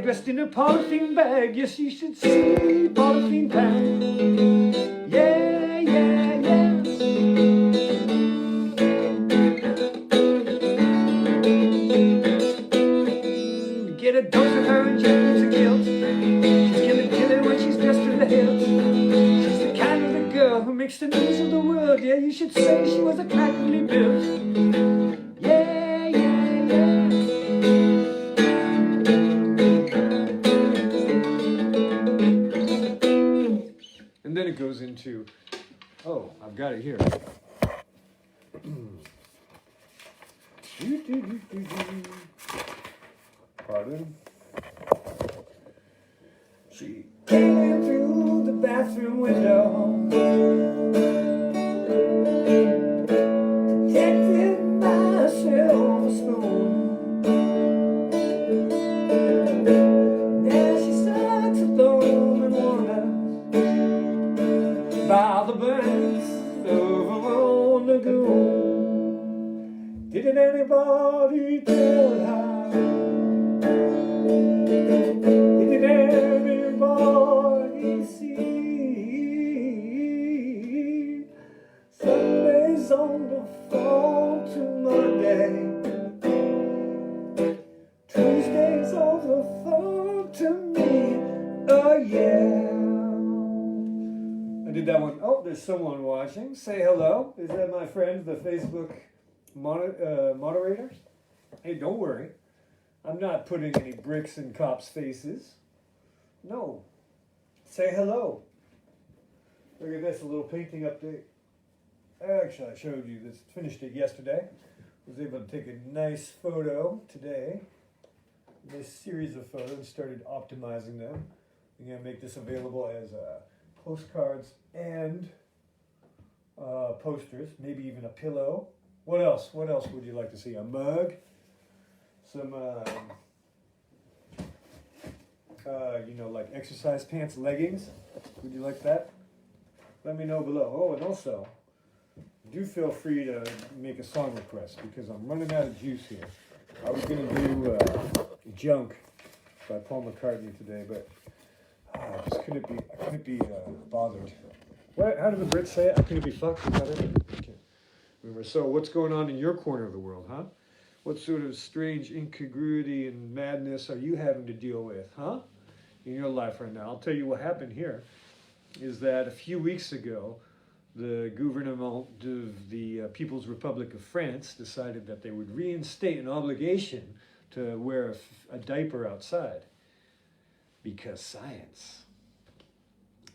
bag, dressed in a polythene bag. Yes, you should see Polythene Pam. Yeah, yeah, yeah. Get a dose of her injections of guilt. She's gonna kill it when she's dressed to the hilt. She's the kind of the girl who makes the news of the world. Yeah, you should say she was a crackly built. Yeah, yeah, yeah. And then it goes into, oh, I've got it here. Pardon? She came in through the bathroom window, protected by a silver spoon. Now she starts alone and wonders by the banks of a lagoon. Didn't anybody tell her? Did anybody see? Sundays on the phone to Monday, Tuesdays on the phone to me. Oh yeah. I did that one. Oh, there's someone watching. Say hello. Is that my friend, the Facebook moderator? Hey, don't worry. I'm not putting any bricks in cops' faces. No. Say hello. Look at this, a little painting update. Actually, I showed you this. Finished it yesterday. Was able to take a nice photo today. This series of photos, started optimizing them. I'm going to make this available as postcards and posters, maybe even a pillow. What else? What else would you like to see? A mug? Some, you know, like exercise pants, leggings. Would you like that? Let me know below. Oh, and also, do feel free to make a song request because I'm running out of juice here. I was going to do Junk by Paul McCartney today, but I just couldn't be bothered. What? How do the Brits say it? I couldn't be fucked. Is that it? Okay. Remember, so what's going on in your corner of the world, huh? What sort of strange incongruity and madness are you having to deal with, huh? In your life right now. I'll tell you what happened here is that a few weeks ago, the gouvernement of the People's Republic of France decided that they would reinstate an obligation to wear a diaper outside because science.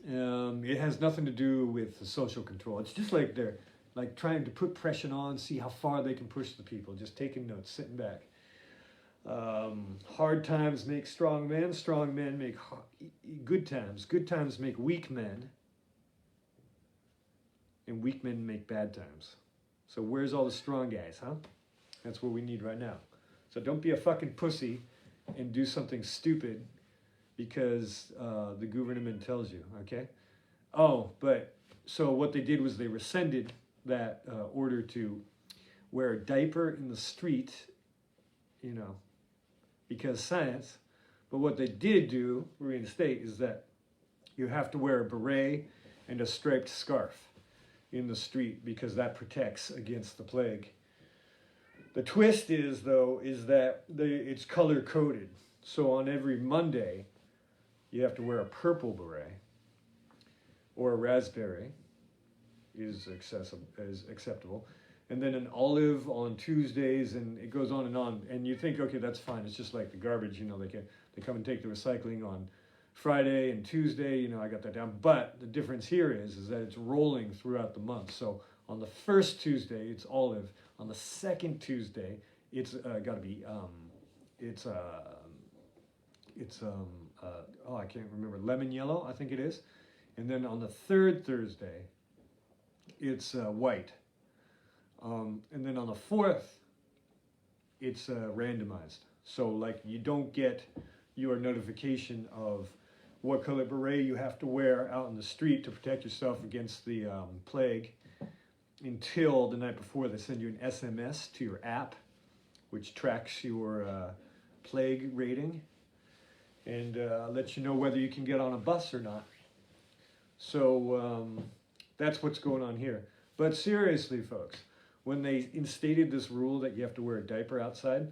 It has nothing to do with the social control. It's just like they're like trying to put pressure on, see how far they can push the people, just taking notes, sitting back. Hard times make strong men make good times make weak men, and weak men make bad times. So where's all the strong guys, huh? That's what we need right now. So don't be a fucking pussy and do something stupid because the government tells you, okay? Oh, but so what they did was they rescinded that order to wear a diaper in the street, you know, because science. But what they did do, reinstate, is that you have to wear a beret and a striped scarf in the street because that protects against the plague. The twist is, though, is that it's color-coded. So on every Monday, you have to wear a purple beret or a raspberry is acceptable. And then an olive on Tuesdays, and it goes on. And you think, okay, that's fine. It's just like the garbage, you know, they come and take the recycling on Friday and Tuesday, you know, I got that down. But the difference here is that it's rolling throughout the month. So on the first Tuesday, it's olive. On the second Tuesday, it's got to be, I can't remember, lemon yellow, I think it is. And then on the third Thursday, it's white. And then on the fourth, it's randomized. So like you don't get your notification of what color beret you have to wear out in the street to protect yourself against the plague until the night before. They send you an SMS to your app, which tracks your plague rating. and let you know whether you can get on a bus or not. So that's what's going on here. But seriously, folks, when they instated this rule that you have to wear a diaper outside,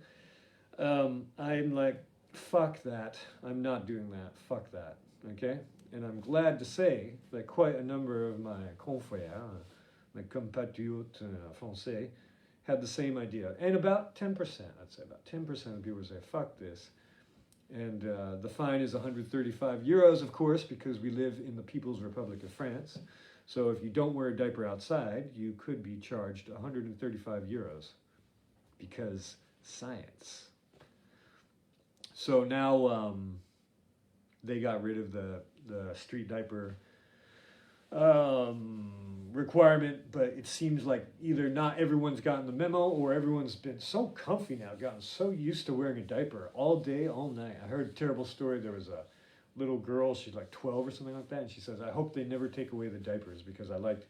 I'm like, fuck that. I'm not doing that. Fuck that. Okay? And I'm glad to say that quite a number of my confrères, my compatriotes français, had the same idea. And about 10%, I'd say about 10% of people say, fuck this. And the fine is 135 euros, of course, because we live in the People's Republic of France. So if you don't wear a diaper outside, you could be charged 135 euros because science. So now they got rid of the street diaper requirement, but it seems like either not everyone's gotten the memo or everyone's been so comfy now, gotten so used to wearing a diaper all day, all night. I heard a terrible story. There was a little girl, she's like 12 or something like that, and she says, I hope they never take away the diapers because I liked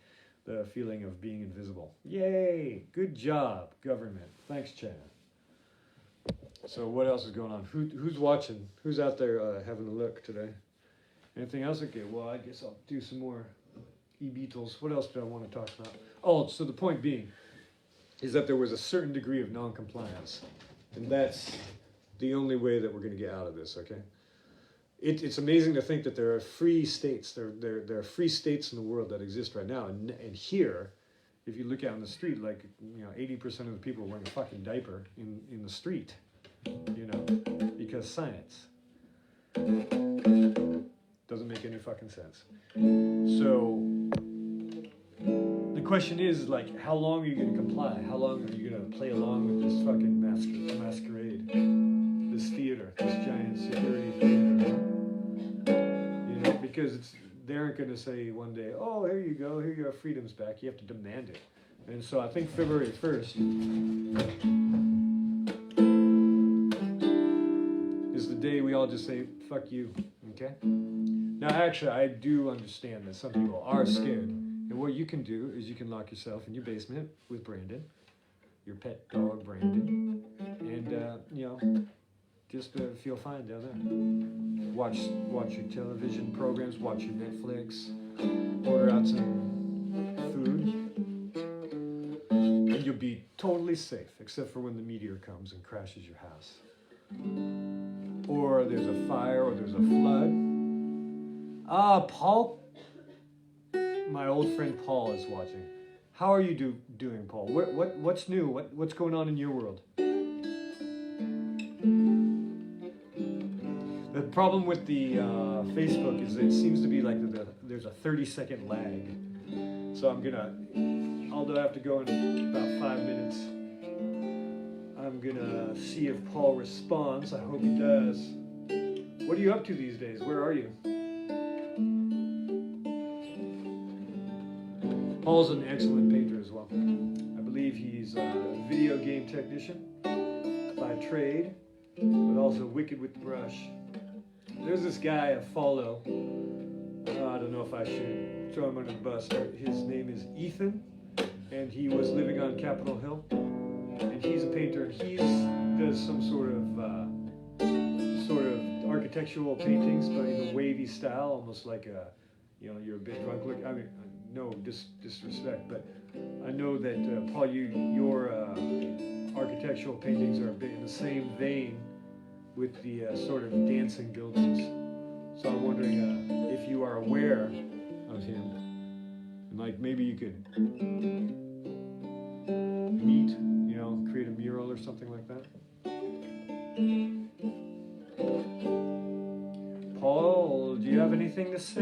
the feeling of being invisible. Yay! Good job, government. Thanks, China. So what else is going on? Who's watching? Who's out there having a look today? Anything else? Okay, well, I guess I'll do some more Beatles. What else do I want to talk about? Oh, so the point being is that there was a certain degree of non-compliance, and that's the only way that we're going to get out of this, okay? It's amazing to think that there are free states. There are free states in the world that exist right now, and here, if you look out in the street, like 80% of the people are wearing a fucking diaper in the street, because science doesn't make any fucking sense. So the question is, like, how long are you going to comply? How long are you going to play along with this fucking masquerade, this theater, this giant security theater? Because they aren't going to say one day, oh, here you go, here your freedom's back. You have to demand it. And so I think February 1st is the day we all just say, fuck you, okay? Now, actually, I do understand that some people are scared. And what you can do is you can lock yourself in your basement with Brandon, your pet dog, Brandon, and, just feel fine down there. Watch your television programs, watch your Netflix, order out some food, and you'll be totally safe, except for when the meteor comes and crashes your house. Or there's a fire, or there's a flood. Paul, my old friend Paul is watching. How are you doing, Paul? What's new? What's going on in your world? The problem with the Facebook is it seems to be like there's a 30-second lag. So although I have to go in about 5 minutes, I'm gonna see if Paul responds. I hope he does. What are you up to these days? Where are you? Paul's an excellent painter as well. I believe he's a video game technician by trade, but also wicked with the brush. There's this guy I follow. I don't know if I should throw him under the bus, but his name is Ethan, and he was living on Capitol Hill. And he's a painter. He does some sort of architectural paintings, but in a wavy style, almost like you're a bit drunk. Look, I mean, no disrespect, but I know that Paul, your architectural paintings are a bit in the same vein with the sort of dancing buildings. So I'm wondering if you are aware of him, and like maybe you could meet, create a mural or something like that. Paul, do you have anything to say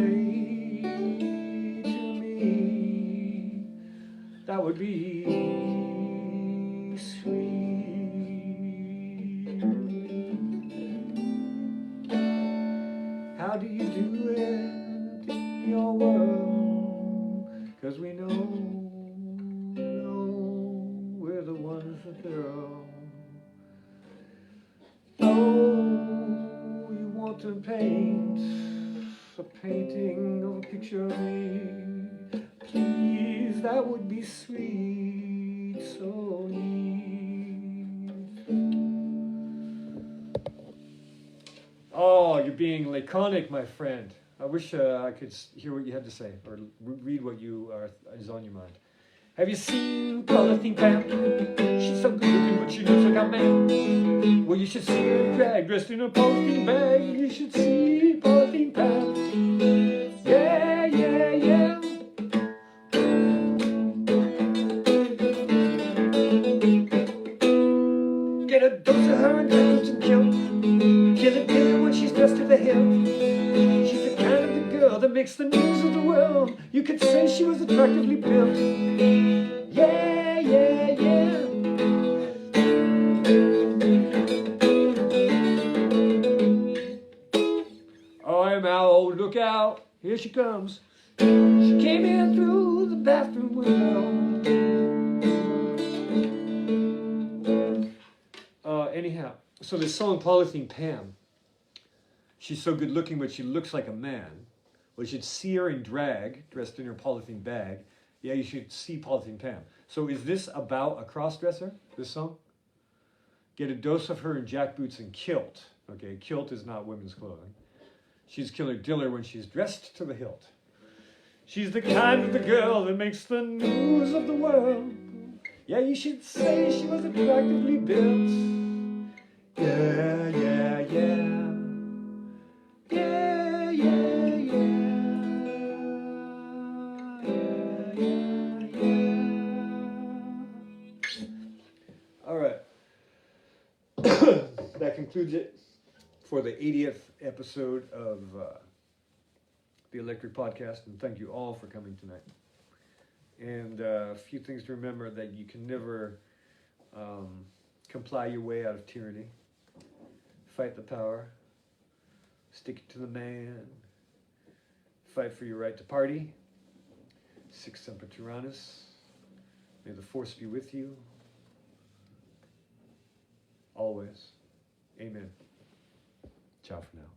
to me? That would be sweet. How do you do it in your world? 'Cause we know we're the ones that they're all. Oh, you want to paint a painting of a picture of me? Please, that would be sweet, so neat. Oh, you're being laconic, my friend. I wish I could hear what you had to say or read what is on your mind. Have you seen Polythene Pam? She's so good looking, but she looks like a man. Well, you should see her in drag, dressed in a polythene bag. You should see Polythene Pam. Yeah, yeah, yeah. Get a dose of her and drink and kill. Kill it, kill it when she's dressed to the hill. She's the kind of the girl that makes the news of the world. You could say she was attractively built. Yeah, yeah, yeah. I'm out, look out, here she comes. She came in through the bathroom window. Anyhow, so this song Polythene Pam, she's so good looking but she looks like a man. Well, you should see her in drag, dressed in her polythene bag. Yeah, you should see Polythene Pam. So is this about a cross-dresser, this song? Get a dose of her in jackboots and kilt. Okay, kilt is not women's clothing. She's killer diller when she's dressed to the hilt. She's the kind of the girl that makes the news of the world. Yeah, you should say she was attractively built. Yeah, yeah, yeah. Yeah, yeah, yeah. Yeah, yeah, yeah. All right. That concludes it for the 80th episode of the Electric Podcast, and thank you all for coming tonight. And a few things to remember: that you can never comply your way out of tyranny. Fight the power. Stick it to the man. Fight for your right to party. Sic semper tyrannis. May the force be with you. Always. Amen. Ciao for now.